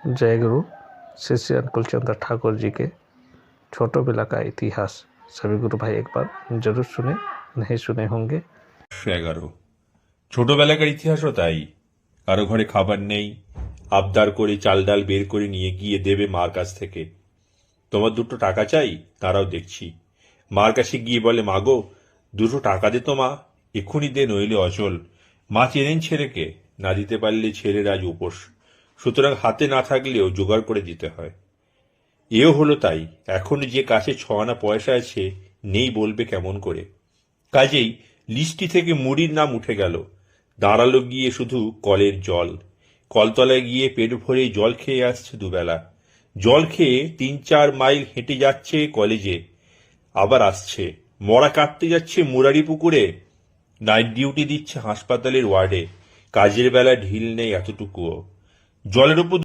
जय गुरु श्री श्री अनुकूल चंद्र ठाकुर जी के छोटोबेला का इतिहास सभी गुरु भाई एक बार जरूर सुने, नहीं सुने होंगे। 11 ছোটবেলাকার ইতিহাসও তাই। কারো ঘরে খাবার নেই, আবদার করে চাল ডাল বের করে নিয়ে গিয়ে দেবে মার কাছ থেকে। তোমার দুটো টাকা চাই, তারাও দেখছি। মার কাছে গিয়ে বলে, মাগো দুটো টাকা দে তো মা, এক্ষুনি দে, নইলে অচল। মা চেনেন ছেলেকে, না দিতে পারলে ছেলের আজ উপোস। সুতরাং হাতে না থাকলেও জোগাড় করে দিতে হয়। এও হলো তাই। এখন যে কাছে 6 আনা পয়সা আছে নেই বলবে কেমন করে। কাজেই লিস্টি থেকে মুড়ির নাম উঠে গেল। দাঁড়ালো গিয়ে শুধু কলের জল। কলতলায় গিয়ে পেট ভরে জল খেয়ে আসছে দুবেলা। জল খেয়ে 3-4 মাইল হেঁটে যাচ্ছে কলেজে, আবার আসছে। মরা কাটতে যাচ্ছে মুরারি পুকুরে। নাইট ডিউটি দিচ্ছে হাসপাতালের ওয়ার্ডে। কাজের বেলা ঢিল নেই এতটুকুও। জলের উপর